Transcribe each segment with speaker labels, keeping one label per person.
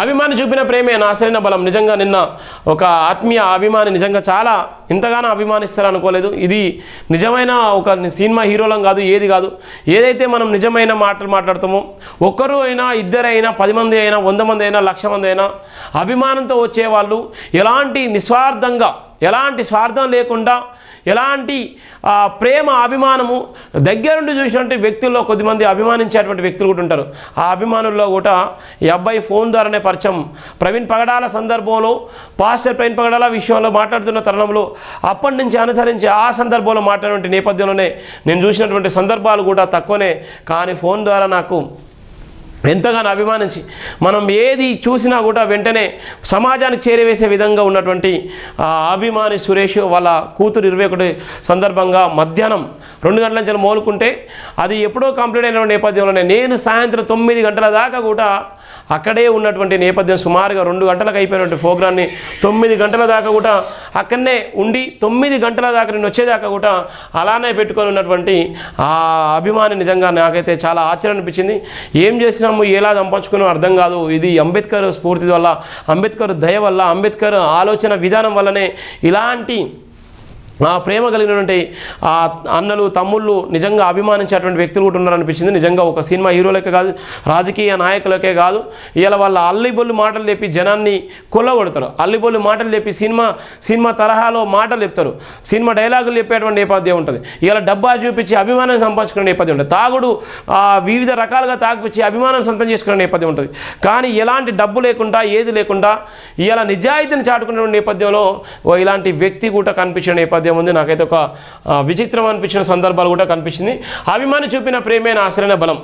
Speaker 1: అభిమాని చూపిన ప్రేమే నా అసలైన బలం. నిజంగా నిన్న ఒక ఆత్మీయ అభిమాని నిజంగా చాలా ఇంతగానో అభిమానిస్తారు అనుకోలేదు. ఇది నిజమైన ఒక సినిమా హీరోలం కాదు, ఏది కాదు. ఏదైతే మనం నిజమైన మాటలు మాట్లాడుతామో, ఒక్కరు అయినా, ఇద్దరైనా, 10 మంది అయినా, 100 మంది అయినా, 1,00,000 మంది అయినా అభిమానంతో వచ్చేవాళ్ళు ఎలాంటి నిస్వార్థంగా, ఎలాంటి స్వార్థం లేకుండా, ఎలాంటి ప్రేమ అభిమానము దగ్గరుండి చూసినటువంటి వ్యక్తుల్లో కొద్దిమంది అభిమానించేటువంటి వ్యక్తులు కూడా ఉంటారు. ఆ అభిమానుల్లో కూడా ఈ అబ్బాయి ఫోన్ ద్వారానే పరిచయం. ప్రవీణ్ పగడాల సందర్భంలో, పాస్టర్ ప్రవీణ్ పగడాల విషయంలో మాట్లాడుతున్న తరుణంలో అప్పటి నుంచి అనుసరించి ఆ సందర్భంలో మాట్లాడినటువంటి నేపథ్యంలోనే నేను చూసినటువంటి సందర్భాలు కూడా తక్కువనే. కానీ ఫోన్ ద్వారా నాకు ఎంతగానో అభిమానించి మనం ఏది చూసినా కూడా వెంటనే సమాజానికి చేరవేసే విధంగా ఉన్నటువంటి అభిమాని సురేష్ వాళ్ళ కూతురు 21 సందర్భంగా మధ్యాహ్నం 2 గంటల నుంచి మోలుకుంటే అది ఎప్పుడో కంప్లీట్ అయిన నేపథ్యంలోనే నేను సాయంత్రం 9 గంటల దాకా కూడా అక్కడే ఉన్నటువంటి నేపథ్యం. సుమారుగా 2 గంటలకు అయిపోయినటువంటి ప్రోగ్రాన్ని 9 గంటల దాకా కూడా అక్కడనే ఉండి 9 గంటల దాకా నేను వచ్చేదాకా కూడా అలానే పెట్టుకొని ఉన్నటువంటి ఆ అభిమాని నిజంగా నాకైతే చాలా ఆశ్చర్యం అనిపించింది. ఏం చేసినాము, ఎలా సంపాదించుకున్నామో అర్థం కాదు. ఇది అంబేద్కర్ స్ఫూర్తి వల్ల, అంబేద్కర్ దయ వల్ల, అంబేద్కర్ ఆలోచన విధానం వల్లనే ఇలాంటి ప్రేమ కలిగినటువంటి అన్నలు, తమ్ముళ్ళు, నిజంగా అభిమానించేటువంటి వ్యక్తులు కూడా ఉన్నారనిపించింది. నిజంగా ఒక సినిమా హీరోలకే కాదు, రాజకీయ నాయకులకే కాదు, ఇలా వాళ్ళ అల్లిబొల్లి మాటలు చెప్పి జనాన్ని కొల్లగొడతారు. అల్లిబొల్లి మాటలు చెప్పి సినిమా తరహాలో మాటలు చెప్తారు, సినిమా డైలాగులు చెప్పేటువంటి నేపథ్యం ఉంటుంది. ఇలా డబ్బా చూపించి అభిమానం సంపాదించుకునే నేపథ్యం ఉంటుంది. తాగుడు వివిధ రకాలుగా తాగిపించి అభిమానం సొంతం చేసుకునే నేపథ్యం ఉంటుంది. కానీ ఎలాంటి డబ్బు లేకుండా, ఏది లేకుండా ఇలా నిజాయితీని చాటుకునే నేపథ్యంలో ఇలాంటి వ్యక్తి కూడా కనిపించిన నేపథ్యం ఉంది. నాకైతే ఒక విచిత్రం అనిపించిన సందర్భాలు కూడా కనిపించింది. అభిమాని చూపిన ప్రేమే నా అసలైన బలం.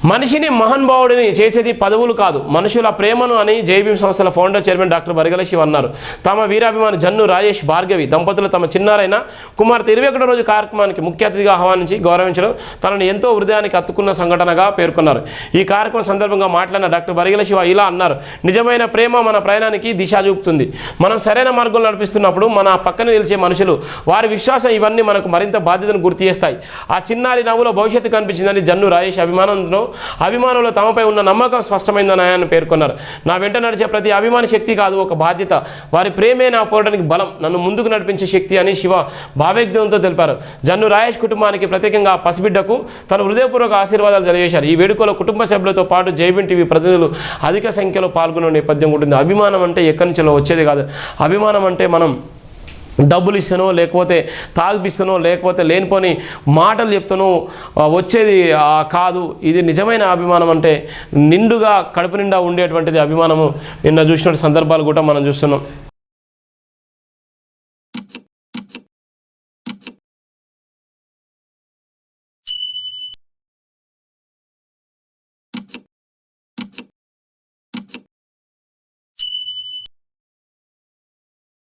Speaker 1: మనిషిని మహానుభావుడిని చేసేది పదవులు కాదు, మనుషుల ప్రేమను అని జేబీఎం సంస్థల founder chairman doctor Barigala Shiva అన్నారు. తమ వీరాభిమాని జన్ను రాజేష్ భార్గవి దంపతులు తమ చిన్నారైన కుమార్తె 21వ రోజు కార్యక్రమానికి ముఖ్య అతిథిగా ఆహ్వానించి గౌరవించడం తనను ఎంతో హృదయానికి అత్తుకున్న సంఘటనగా పేర్కొన్నారు. ఈ కార్యక్రమం సందర్భంగా మాట్లాడిన డాక్టర్ బరిగల శివ ఇలా అన్నారు. నిజమైన ప్రేమ మన ప్రయాణానికి దిశ చూపుతుంది. మనం సరైన మార్గంలో నడిపిస్తున్నప్పుడు మన పక్కన నిలిచే మనుషులు, వారి విశ్వాసం, ఇవన్నీ మనకు మరింత బాధ్యతను గుర్తు చేస్తాయి. ఆ చిన్నారి నవ్వులో భవిష్యత్తు కనిపించిందని జన్ను రాజేష్ అభిమానులు తమపై ఉన్న నమ్మకం స్పష్టమైందని ఆయన పేర్కొన్నారు. నా వెంట నడిచే ప్రతి అభిమాని శక్తి కాదు, ఒక బాధ్యత. వారి ప్రేమే నా పోరాటానికి బలం, నన్ను ముందుకు నడిపించే శక్తి అని శివ భావోద్వేగంతో తెలిపారు. జన్ను రాజేష్ కుటుంబానికి ప్రత్యేకంగా పసిబిడ్డకు తన హృదయపూర్వక ఆశీర్వాదాలు తెలియజేశారు. ఈ వేడుకలో కుటుంబ సభ్యులతో పాటు జేబీఎం టీవీ ప్రతినిధులు అధిక సంఖ్యలో పాల్గొనే నేపథ్యం ఉంటుంది. అభిమానం అంటే ఎక్కడి నుంచో వచ్చేది కాదు. అభిమానం అంటే మనం డబ్బులు ఇస్తానో, లేకపోతే తాగిపిస్తానో, లేకపోతే లేనిపోని మాటలు చెప్తానో వచ్చేది కాదు. ఇది నిజమైన అభిమానం అంటే నిండుగా కడుపు నిండా ఉండేటువంటిది అభిమానము. నిన్న చూసిన సందర్భాలు కూడా మనం చూస్తున్నాం.